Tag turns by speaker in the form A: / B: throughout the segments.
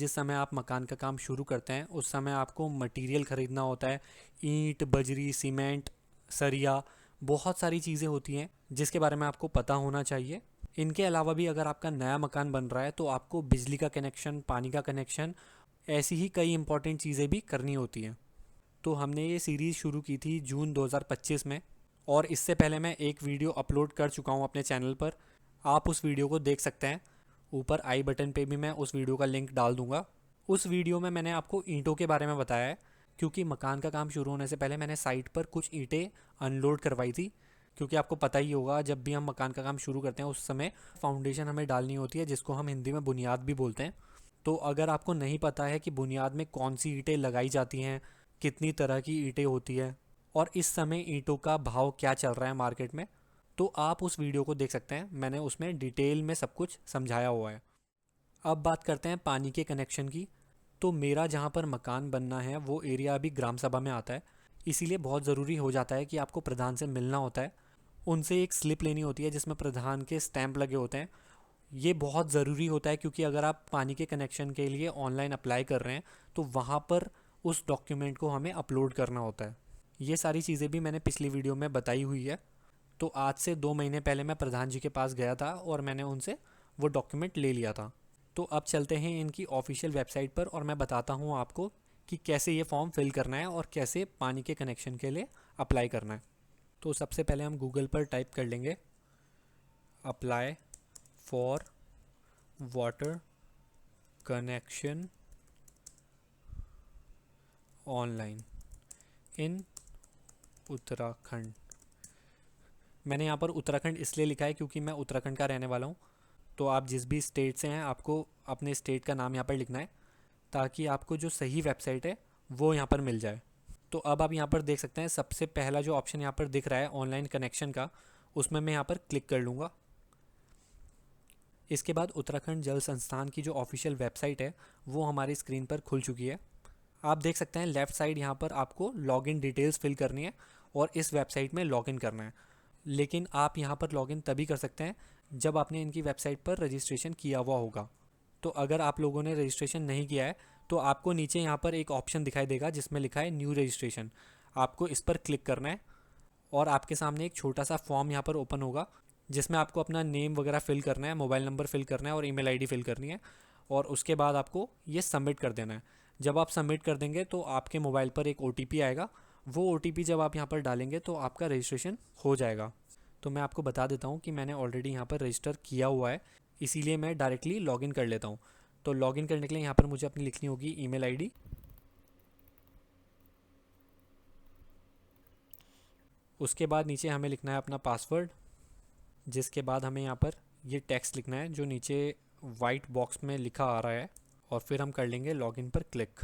A: जिस समय आप मकान का काम शुरू करते हैं उस समय आपको मटेरियल ख़रीदना होता है। ईंट, बजरी, सीमेंट, सरिया, बहुत सारी चीज़ें होती हैं जिसके बारे में आपको पता होना चाहिए। इनके अलावा भी अगर आपका नया मकान बन रहा है तो आपको बिजली का कनेक्शन, पानी का कनेक्शन, ऐसी ही कई इंपॉर्टेंट चीज़ें भी करनी होती हैं। तो हमने ये सीरीज़ शुरू की थी जून 2025 में, और इससे पहले मैं एक वीडियो अपलोड कर चुका हूँ अपने चैनल पर। आप उस वीडियो को देख सकते हैं। ऊपर आई बटन पे भी मैं उस वीडियो का लिंक डाल दूंगा। उस वीडियो में मैंने आपको ईंटों के बारे में बताया है, क्योंकि मकान का काम शुरू होने से पहले मैंने साइट पर कुछ ईंटें अनलोड करवाई थी। क्योंकि आपको पता ही होगा, जब भी हम मकान का काम शुरू करते हैं उस समय फाउंडेशन हमें डालनी होती है, जिसको हम हिंदी में बुनियाद भी बोलते हैं। तो अगर आपको नहीं पता है कि बुनियाद में कौन सी ईंटें लगाई जाती हैं, कितनी तरह की ईंटें होती है, और इस समय ईंटों का भाव क्या चल रहा है मार्केट में, तो आप उस वीडियो को देख सकते हैं। मैंने उसमें डिटेल में सब कुछ समझाया हुआ है। अब बात करते हैं पानी के कनेक्शन की। तो मेरा जहाँ पर मकान बनना है वो एरिया अभी ग्राम सभा में आता है, इसीलिए बहुत ज़रूरी हो जाता है कि आपको प्रधान से मिलना होता है। उनसे एक स्लिप लेनी होती है जिसमें प्रधान के स्टैंप लगे होते हैं। ये बहुत ज़रूरी होता है क्योंकि अगर आप पानी के कनेक्शन के लिए ऑनलाइन अप्लाई कर रहे हैं तो वहाँ पर उस डॉक्यूमेंट को हमें अपलोड करना होता है। ये सारी चीज़ें भी मैंने पिछली वीडियो में बताई हुई है। तो आज से 2 महीने पहले मैं प्रधान जी के पास गया था और मैंने उनसे वो डॉक्यूमेंट ले लिया था। तो अब चलते हैं इनकी ऑफिशियल वेबसाइट पर और मैं बताता हूँ आपको कि कैसे ये फॉर्म फिल करना है और कैसे पानी के कनेक्शन के लिए अप्लाई करना है। तो सबसे पहले हम गूगल पर टाइप कर लेंगे apply for water connection online in Uttarakhand. मैंने यहाँ पर उत्तराखंड इसलिए लिखा है क्योंकि मैं उत्तराखंड का रहने वाला हूँ। तो आप जिस भी स्टेट से हैं आपको अपने स्टेट का नाम यहाँ पर लिखना है, ताकि आपको जो सही वेबसाइट है वो यहाँ पर मिल जाए। तो अब आप यहाँ पर देख सकते हैं सबसे पहला जो ऑप्शन यहाँ पर दिख रहा है ऑनलाइन कनेक्शन का, उसमें मैं यहाँ पर क्लिक कर लूँगा। इसके बाद उत्तराखंड जल संस्थान की जो ऑफिशियल वेबसाइट है वो हमारी स्क्रीन पर खुल चुकी है। आप देख सकते हैं लेफ़्ट साइड यहाँ पर आपको लॉगिन डिटेल्स फिल करनी है और इस वेबसाइट में लॉगिन करना है। लेकिन आप यहाँ पर लॉगिन तभी कर सकते हैं जब आपने इनकी वेबसाइट पर रजिस्ट्रेशन किया हुआ होगा। तो अगर आप लोगों ने रजिस्ट्रेशन नहीं किया है तो आपको नीचे यहाँ पर एक ऑप्शन दिखाई देगा जिसमें लिखा है न्यू रजिस्ट्रेशन। आपको इस पर क्लिक करना है और आपके सामने एक छोटा सा फॉर्म यहाँ पर ओपन होगा जिसमें आपको अपना नेम वगैरह फिल करना है, मोबाइल नंबर फिल करना है और ईमेल आईडी फिल करनी है, और उसके बाद आपको ये सबमिट कर देना है। जब आप सबमिट कर देंगे तो आपके मोबाइल पर एक ओटीपी आएगा। वो ओटीपी जब आप यहाँ पर डालेंगे तो आपका रजिस्ट्रेशन हो जाएगा। तो मैं आपको बता देता हूँ कि मैंने ऑलरेडी यहाँ पर रजिस्टर किया हुआ है, इसीलिए मैं डायरेक्टली लॉगिन कर लेता हूँ। तो लॉगिन करने के लिए यहाँ पर मुझे अपनी लिखनी होगी ईमेल आईडी। उसके बाद नीचे हमें लिखना है अपना पासवर्ड, जिसके बाद हमें यहाँ पर ये टेक्स्ट लिखना है जो नीचे वाइट बॉक्स में लिखा आ रहा है, और फिर हम कर लेंगे लॉगिन पर क्लिक।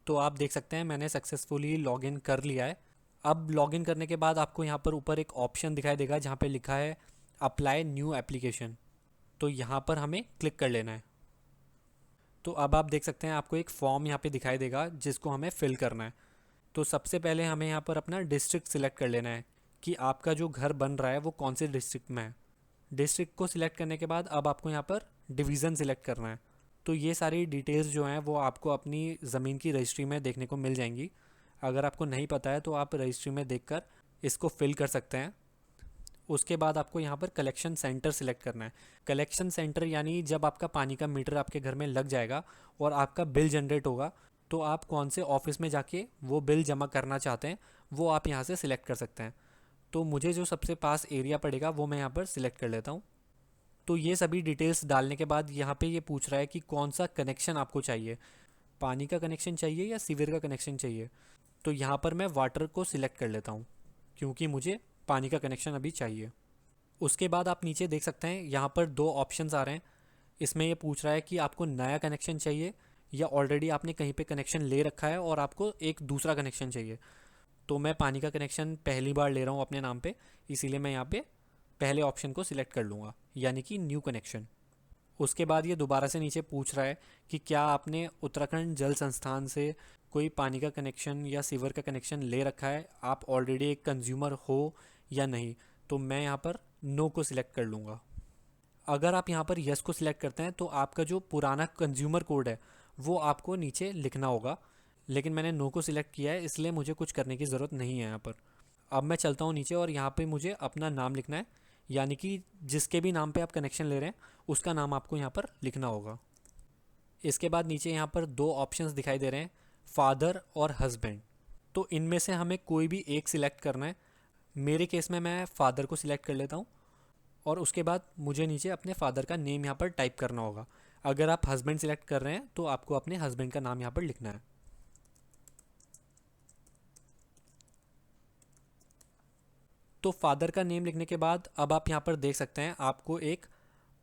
A: तो आप देख सकते हैं मैंने सक्सेसफुली लॉगिन कर लिया है। अब लॉगिन करने के बाद आपको यहाँ पर ऊपर एक ऑप्शन दिखाई देगा जहाँ पे लिखा है अप्लाई न्यू एप्लीकेशन। तो यहाँ पर हमें क्लिक कर लेना है। तो अब आप देख सकते हैं आपको एक फॉर्म यहाँ पे दिखाई देगा जिसको हमें फिल करना है। तो सबसे पहले हमें यहाँ पर अपना डिस्ट्रिक्ट सिलेक्ट कर लेना है कि आपका जो घर बन रहा है वो कौन से डिस्ट्रिक्ट में है। डिस्ट्रिक्ट को सिलेक्ट करने के बाद अब आपको यहाँ पर डिवीज़न सिलेक्ट करना है। तो ये सारी डिटेल्स जो हैं वो आपको अपनी ज़मीन की रजिस्ट्री में देखने को मिल जाएंगी। अगर आपको नहीं पता है तो आप रजिस्ट्री में देखकर इसको फिल कर सकते हैं। उसके बाद आपको यहाँ पर कलेक्शन सेंटर सिलेक्ट करना है। कलेक्शन सेंटर यानी जब आपका पानी का मीटर आपके घर में लग जाएगा और आपका बिल जनरेट होगा तो आप कौन से ऑफिस में जाके वो बिल जमा करना चाहते हैं वो आप यहाँ से सिलेक्ट कर सकते हैं। तो मुझे जो सबसे पास एरिया पड़ेगा वो मैं यहाँ पर सिलेक्ट कर लेता हूँ। तो ये सभी डिटेल्स डालने के बाद यहाँ पे ये पूछ रहा है कि कौन सा कनेक्शन आपको चाहिए, पानी का कनेक्शन चाहिए या सीवर का कनेक्शन चाहिए। तो यहाँ पर मैं वाटर को सिलेक्ट कर लेता हूँ क्योंकि मुझे पानी का कनेक्शन अभी चाहिए। उसके बाद आप नीचे देख सकते हैं यहाँ पर दो ऑप्शंस आ रहे हैं। इसमें ये पूछ रहा है कि आपको नया कनेक्शन चाहिए या ऑलरेडी आपने कहीं पे कनेक्शन ले रखा है और आपको एक दूसरा कनेक्शन चाहिए। तो मैं पानी का कनेक्शन पहली बार ले रहा हूँ अपने नाम पे, इसीलिए मैं यहाँ पे पहले ऑप्शन को सिलेक्ट कर लूँगा, यानी कि न्यू कनेक्शन। उसके बाद ये दोबारा से नीचे पूछ रहा है कि क्या आपने उत्तराखंड जल संस्थान से कोई पानी का कनेक्शन या सीवर का कनेक्शन ले रखा है, आप ऑलरेडी एक कंज्यूमर हो या नहीं। तो मैं यहाँ पर नो को सिलेक्ट कर लूँगा। अगर आप यहाँ पर यस को सिलेक्ट करते हैं तो आपका जो पुराना कंज्यूमर कोड है वो आपको नीचे लिखना होगा, लेकिन मैंने नो को सिलेक्ट किया है इसलिए मुझे कुछ करने की ज़रूरत नहीं है यहाँ पर। अब मैं चलता हूँ नीचे और यहाँ पे मुझे अपना नाम लिखना है, यानी कि जिसके भी नाम पे आप कनेक्शन ले रहे हैं उसका नाम आपको यहाँ पर लिखना होगा। इसके बाद नीचे यहाँ पर दो ऑप्शंस दिखाई दे रहे हैं, फादर और हस्बैंड। तो इनमें से हमें कोई भी एक सिलेक्ट करना है। मेरे केस में मैं फ़ादर को सिलेक्ट कर लेता हूँ और उसके बाद मुझे नीचे अपने फादर का नेम यहाँ पर टाइप करना होगा। अगर आप हस्बैंड सिलेक्ट कर रहे हैं तो आपको अपने हस्बैंड का नाम यहाँ पर लिखना है। तो फादर का नेम लिखने के बाद अब आप यहाँ पर देख सकते हैं आपको एक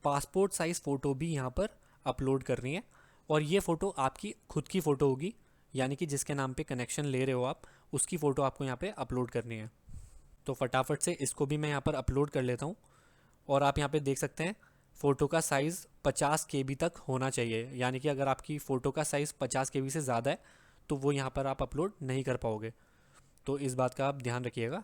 A: पासपोर्ट साइज़ फ़ोटो भी यहाँ पर अपलोड करनी है, और ये फ़ोटो आपकी खुद की फ़ोटो होगी, यानी कि जिसके नाम पे कनेक्शन ले रहे हो आप उसकी फ़ोटो आपको यहाँ पे अपलोड करनी है। तो फटाफट से इसको भी मैं यहाँ पर अपलोड कर लेता हूँ। और आप यहाँ पे देख सकते हैं फ़ोटो का साइज़ 50 KB तक होना चाहिए, यानी कि अगर आपकी फ़ोटो का साइज़ 50 KB से ज़्यादा है तो वो यहाँ पर आप अपलोड नहीं कर पाओगे, तो इस बात का आप ध्यान रखिएगा।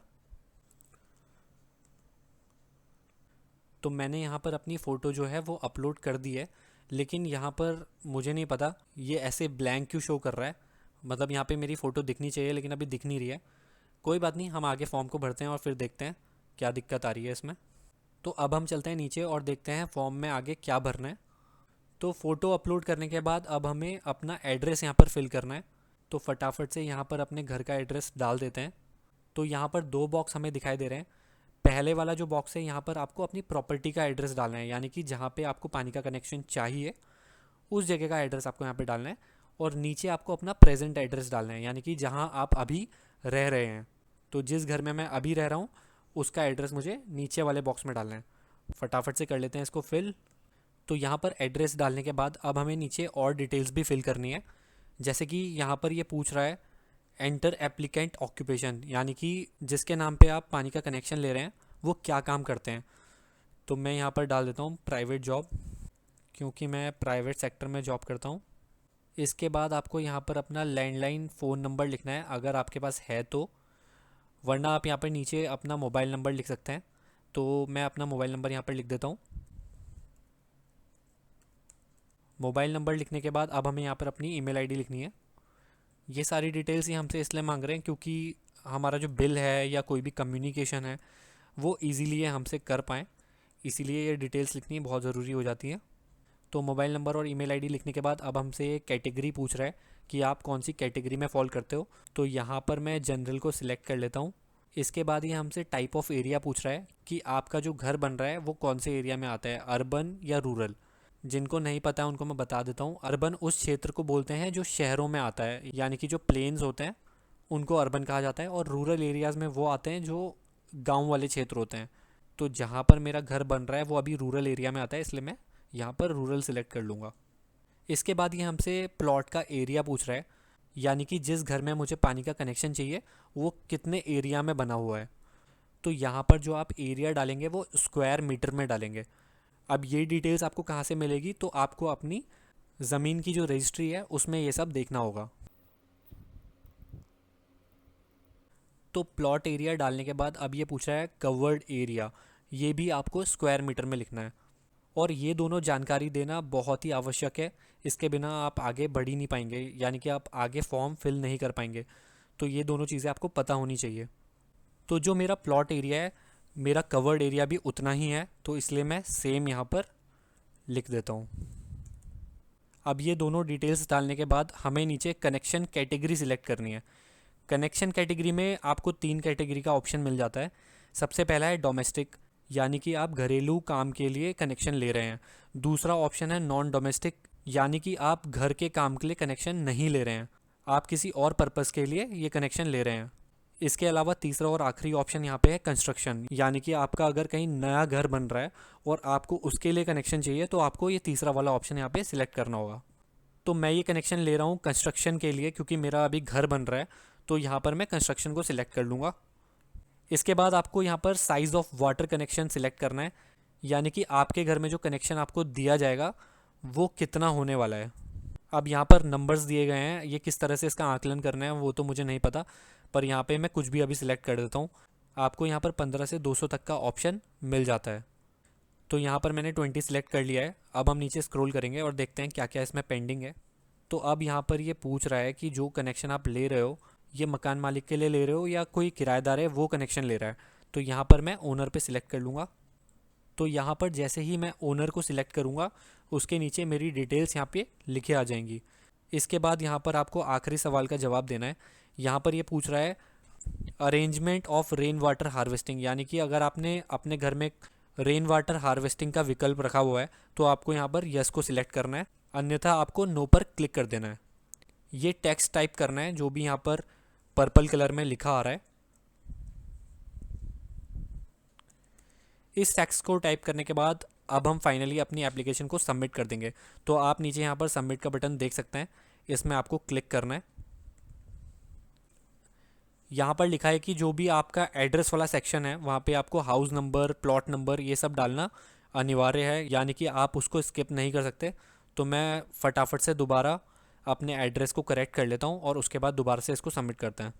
A: तो मैंने यहाँ पर अपनी फ़ोटो जो है वो अपलोड कर दी है, लेकिन यहाँ पर मुझे नहीं पता ये ऐसे ब्लैंक क्यों शो कर रहा है। मतलब यहाँ पे मेरी फ़ोटो दिखनी चाहिए लेकिन अभी दिख नहीं रही है। कोई बात नहीं, हम आगे फॉर्म को भरते हैं और फिर देखते हैं क्या दिक्कत आ रही है इसमें। तो अब हम चलते हैं नीचे और देखते हैं फॉर्म में आगे क्या भरना है। तो फ़ोटो अपलोड करने के बाद अब हमें अपना एड्रेस यहाँ पर फिल करना है। तो फटाफट से यहाँ पर अपने घर का एड्रेस डाल देते हैं। तो यहाँ पर दो बॉक्स हमें दिखाई दे रहे हैं। पहले वाला जो बॉक्स है यहाँ पर आपको अपनी प्रॉपर्टी का एड्रेस डालना है, यानी कि जहाँ पे आपको पानी का कनेक्शन चाहिए उस जगह का एड्रेस आपको यहाँ पे डालना है। और नीचे आपको अपना प्रेजेंट एड्रेस डालना है, यानी कि जहाँ आप अभी रह रहे हैं। तो जिस घर में मैं अभी रह रहा हूँ उसका एड्रेस मुझे नीचे वाले बॉक्स में डालना है। फटाफट से कर लेते हैं इसको फिल। तो यहाँ पर एड्रेस डालने के बाद अब हमें नीचे और डिटेल्स भी फिल करनी है। जैसे कि यहाँ पर ये पूछ रहा है एंटर एप्लीकेंट ऑक्यूपेशन, यानी कि जिसके नाम पे आप पानी का कनेक्शन ले रहे हैं वो क्या काम करते हैं। तो मैं यहाँ पर डाल देता हूँ प्राइवेट जॉब, क्योंकि मैं प्राइवेट सेक्टर में जॉब करता हूँ। इसके बाद आपको यहाँ पर अपना लैंडलाइन फ़ोन नंबर लिखना है अगर आपके पास है तो, वरना आप यहाँ पर नीचे अपना मोबाइल नंबर लिख सकते हैं। तो मैं अपना मोबाइल नंबर यहाँ पर लिख देता हूँ। मोबाइल नंबर लिखने के बाद अब हमें यहाँ पर अपनी ईमेल आईडी लिखनी है। ये सारी डिटेल्स ही हमसे इसलिए मांग रहे हैं क्योंकि हमारा जो बिल है या कोई भी कम्युनिकेशन है वो इजीली ये हमसे कर पाएँ, इसीलिए ये डिटेल्स लिखनी बहुत ज़रूरी हो जाती है। तो मोबाइल नंबर और ईमेल आईडी लिखने के बाद अब हमसे ये कैटेगरी पूछ रहा है कि आप कौन सी कैटेगरी में फॉल करते हो। तो यहाँ पर मैं जनरल को सिलेक्ट कर लेता हूँ। इसके बाद ये हमसे टाइप ऑफ एरिया पूछ रहा है कि आपका जो घर बन रहा है वो कौन से एरिया में आता है, अर्बन या रूरल। जिनको नहीं पता है उनको मैं बता देता हूँ, अर्बन उस क्षेत्र को बोलते हैं जो शहरों में आता है, यानी कि जो प्लेन्स होते हैं उनको अर्बन कहा जाता है, और रूरल एरियाज़ में वो आते हैं जो गांव वाले क्षेत्र होते हैं। तो जहाँ पर मेरा घर बन रहा है वो अभी रूरल एरिया में आता है, इसलिए मैं यहाँ पर रूरल सिलेक्ट कर लूँगा। इसके बाद ये हमसे प्लॉट का एरिया पूछ रहा है, यानी कि जिस घर में मुझे पानी का कनेक्शन चाहिए वो कितने एरिया में बना हुआ है। तो यहाँ पर जो आप एरिया डालेंगे वो स्क्वायर मीटर में डालेंगे। अब ये डिटेल्स आपको कहाँ से मिलेगी, तो आपको अपनी ज़मीन की जो रजिस्ट्री है उसमें ये सब देखना होगा। तो प्लॉट एरिया डालने के बाद अब ये पूछ रहा है कवर्ड एरिया, ये भी आपको स्क्वायर मीटर में लिखना है। और ये दोनों जानकारी देना बहुत ही आवश्यक है, इसके बिना आप आगे बढ़ ही नहीं पाएंगे, यानी कि आप आगे फॉर्म फिल नहीं कर पाएंगे। तो ये दोनों चीज़ें आपको पता होनी चाहिए। तो जो मेरा प्लॉट एरिया है मेरा कवर्ड एरिया भी उतना ही है, तो इसलिए मैं सेम यहाँ पर लिख देता हूँ। अब ये दोनों डिटेल्स डालने के बाद हमें नीचे कनेक्शन कैटेगरी सिलेक्ट करनी है। कनेक्शन कैटेगरी में आपको 3 कैटेगरी का ऑप्शन मिल जाता है। सबसे पहला है डोमेस्टिक, यानी कि आप घरेलू काम के लिए कनेक्शन ले रहे हैं। दूसरा ऑप्शन है नॉन डोमेस्टिक, यानी कि आप घर के काम के लिए कनेक्शन नहीं ले रहे हैं, आप किसी और पर्पज़ के लिए ये कनेक्शन ले रहे हैं। इसके अलावा तीसरा और आखिरी ऑप्शन यहाँ पे है कंस्ट्रक्शन, यानी कि आपका अगर कहीं नया घर बन रहा है और आपको उसके लिए कनेक्शन चाहिए तो आपको ये तीसरा वाला ऑप्शन यहाँ पे सिलेक्ट करना होगा। तो मैं ये कनेक्शन ले रहा हूँ कंस्ट्रक्शन के लिए, क्योंकि मेरा अभी घर बन रहा है, तो यहाँ पर मैं कंस्ट्रक्शन को सिलेक्ट कर लूँगा। इसके बाद आपको यहाँ पर size of water connection select करना है, यानी कि आपके घर में जो कनेक्शन आपको दिया जाएगा वो कितना होने वाला है। अब यहाँ पर नंबर्स दिए गए हैं, ये किस तरह से इसका आकलन करना है वो तो मुझे नहीं पता, पर यहाँ पे मैं कुछ भी अभी सिलेक्ट कर देता हूँ। आपको यहाँ पर 15 से 200 तक का ऑप्शन मिल जाता है। तो यहाँ पर मैंने 20 सिलेक्ट कर लिया है। अब हम नीचे स्क्रॉल करेंगे और देखते हैं क्या क्या इसमें पेंडिंग है। तो अब यहाँ पर ये पूछ रहा है कि जो कनेक्शन आप ले रहे हो ये मकान मालिक के लिए ले रहे हो या कोई किराएदार है वो कनेक्शन ले रहा है। तो यहाँ पर मैं ओनर पे सिलेक्ट कर लूँगा। तो यहाँ पर जैसे ही मैं ओनर को सिलेक्ट करूँगा उसके नीचे मेरी डिटेल्स यहाँ पे लिखे आ जाएंगी। इसके बाद यहाँ पर आपको आखिरी सवाल का जवाब देना है। यहाँ पर ये पूछ रहा है arrangement of rain water harvesting, यानी कि अगर आपने अपने घर में रेन वाटर हार्वेस्टिंग का विकल्प रखा हुआ है तो आपको यहाँ पर यस को सिलेक्ट करना है, अन्यथा आपको नो पर क्लिक कर देना है। ये टेक्स्ट टाइप करना है जो भी यहाँ पर पर्पल कलर में लिखा आ रहा है। इस टेक्स्ट को टाइप करने के बाद अब हम फाइनली अपनी एप्लीकेशन को सबमिट कर देंगे। तो आप नीचे यहाँ पर सबमिट का बटन देख सकते हैं, इसमें आपको क्लिक करना है। यहाँ पर लिखा है कि जो भी आपका एड्रेस वाला सेक्शन है वहाँ पे आपको हाउस नंबर, प्लॉट नंबर ये सब डालना अनिवार्य है, यानी कि आप उसको स्किप नहीं कर सकते। तो मैं फटाफट से दोबारा अपने एड्रेस को करेक्ट कर लेता हूँ और उसके बाद दोबारा से इसको सबमिट करते हैं।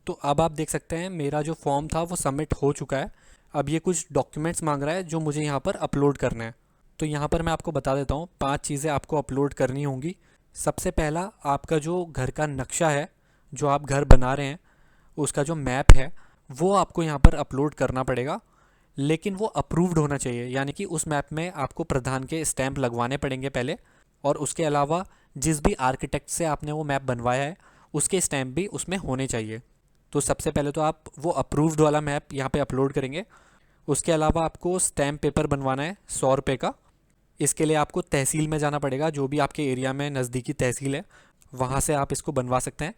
A: तो अब आप देख सकते हैं मेरा जो फॉर्म था वो सबमिट हो चुका है। अब ये कुछ डॉक्यूमेंट्स मांग रहा है जो मुझे यहाँ पर अपलोड करना है। तो यहाँ पर मैं आपको बता देता हूँ 5 चीज़ें आपको अपलोड करनी होंगी। सबसे पहला आपका जो घर का नक्शा है, जो आप घर बना रहे हैं उसका जो मैप है वो आपको यहाँ पर अपलोड करना पड़ेगा, लेकिन वो अप्रूव्ड होना चाहिए, यानी कि उस मैप में आपको प्रधान के स्टैंप लगवाने पड़ेंगे पहले। और उसके अलावा जिस भी आर्किटेक्ट से आपने वो मैप बनवाया है उसके स्टैंप भी उसमें होने चाहिए। तो सबसे पहले तो आप वो अप्रूव्ड वाला मैप यहाँ पे अपलोड करेंगे। उसके अलावा आपको स्टैम्प पेपर बनवाना है 100 रुपये का। इसके लिए आपको तहसील में जाना पड़ेगा, जो भी आपके एरिया में नज़दीकी तहसील है वहाँ से आप इसको बनवा सकते हैं।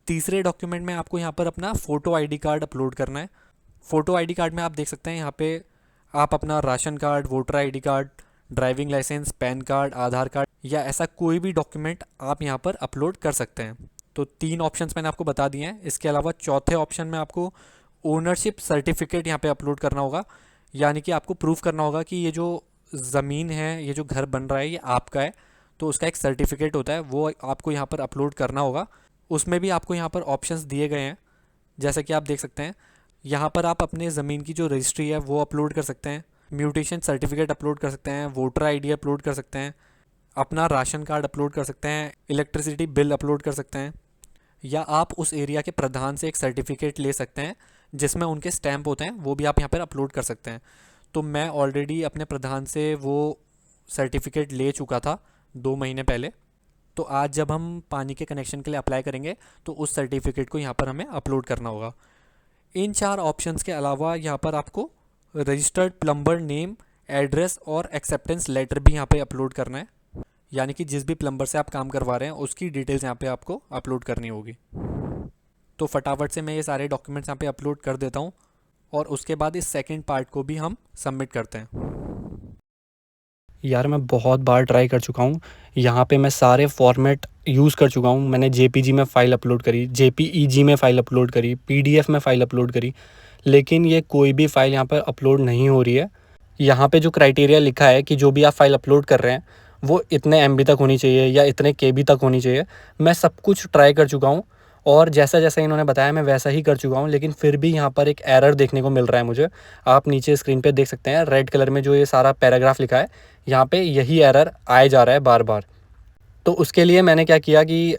A: तीसरे डॉक्यूमेंट में आपको यहाँ पर अपना फ़ोटो आईडी कार्ड अपलोड करना है। फ़ोटो आईडी कार्ड में आप देख सकते हैं यहाँ पे आप अपना ration card, voter ID card, driving licence, PAN card, Aadhaar card या ऐसा कोई भी डॉक्यूमेंट आप यहाँ पर अपलोड कर सकते हैं। तो 3 ऑप्शंस मैंने आपको बता दिए हैं। इसके अलावा चौथे ऑप्शन में आपको ओनरशिप सर्टिफिकेट यहाँ पे अपलोड करना होगा, यानी कि आपको प्रूफ करना होगा कि ये जो ज़मीन है, ये जो घर बन रहा है ये आपका है। तो उसका एक सर्टिफिकेट होता है वो आपको यहाँ पर अपलोड करना होगा। उसमें भी आपको यहाँ पर ऑप्शंस दिए गए हैं, जैसा कि आप देख सकते हैं। यहाँ पर आप अपने ज़मीन की जो रजिस्ट्री है वो अपलोड कर सकते हैं, म्यूटेशन सर्टिफिकेट अपलोड कर सकते हैं, वोटर आईडी अपलोड कर सकते हैं, अपना राशन कार्ड अपलोड कर सकते हैं, इलेक्ट्रिसिटी बिल अपलोड कर सकते हैं, या आप उस एरिया के प्रधान से एक सर्टिफिकेट ले सकते हैं जिसमें उनके स्टैंप होते हैं, वो भी आप यहाँ पर अपलोड कर सकते हैं। तो मैं ऑलरेडी अपने प्रधान से वो सर्टिफिकेट ले चुका था 2 महीने पहले। तो आज जब हम पानी के कनेक्शन के लिए अप्लाई करेंगे तो उस सर्टिफिकेट को यहाँ पर हमें अपलोड करना होगा। इन 4 ऑप्शंस के अलावा यहाँ पर आपको रजिस्टर्ड प्लम्बर नेम, एड्रेस और एक्सेप्टेंस लेटर भी यहाँ पे अपलोड करना है, यानी कि जिस भी प्लम्बर से आप काम करवा रहे हैं उसकी डिटेल्स यहाँ पे आपको अपलोड करनी होगी। तो फटाफट से मैं ये सारे डॉक्यूमेंट्स यहाँ पे अपलोड कर देता हूँ और उसके बाद इस सेकंड पार्ट को भी हम सबमिट करते हैं।
B: यार मैं बहुत बार ट्राई कर चुका हूँ, यहाँ पे मैं सारे फॉर्मेट यूज़ कर चुका हूँ। मैंने जेपीजी में फ़ाइल अपलोड करी, जेपीईजी में फ़ाइल अपलोड करी, पीडीएफ में फ़ाइल अपलोड करी, लेकिन ये कोई भी फ़ाइल यहाँ पर अपलोड नहीं हो रही है। यहाँ पे जो क्राइटेरिया लिखा है कि जो भी आप फ़ाइल अपलोड कर रहे हैं वो इतने एमबी तक होनी चाहिए या इतने केबी तक होनी चाहिए। मैं सब कुछ ट्राई कर चुका हूँ और जैसा जैसा इन्होंने बताया मैं वैसा ही कर चुका हूँ, लेकिन फिर भी यहाँ पर एक एरर देखने को मिल रहा है मुझे। आप नीचे स्क्रीन पे देख सकते हैं रेड कलर में जो ये सारा पैराग्राफ लिखा है, यहाँ पे यही एरर आए जा रहा है बार बार। तो उसके लिए मैंने क्या किया कि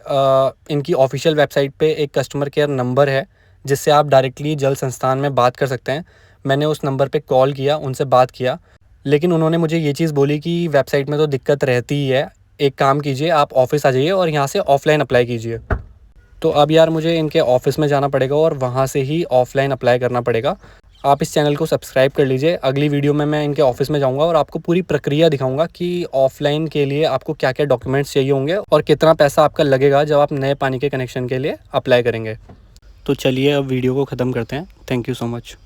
B: इनकी ऑफिशियल वेबसाइट पे एक कस्टमर केयर नंबर है जिससे आप डायरेक्टली जल संस्थान में बात कर सकते हैं। मैंने उस नंबर पे कॉल किया, उनसे बात किया, लेकिन उन्होंने मुझे ये चीज़ बोली कि वेबसाइट में तो दिक्कत रहती ही है, एक काम कीजिए आप ऑफ़िस आ जाइए और यहाँ से ऑफ़लाइन अप्लाई कीजिए। तो अब यार मुझे इनके ऑफ़िस में जाना पड़ेगा और वहाँ से ही ऑफ़लाइन अप्लाई करना पड़ेगा। आप इस चैनल को सब्सक्राइब कर लीजिए। अगली वीडियो में मैं इनके ऑफ़िस में जाऊँगा और आपको पूरी प्रक्रिया दिखाऊँगा कि ऑफ़लाइन के लिए आपको क्या क्या डॉक्यूमेंट्स चाहिए होंगे और कितना पैसा आपका लगेगा जब आप नए पानी के कनेक्शन के लिए अप्लाई करेंगे। तो चलिए अब वीडियो को ख़त्म करते हैं। Thank you so much.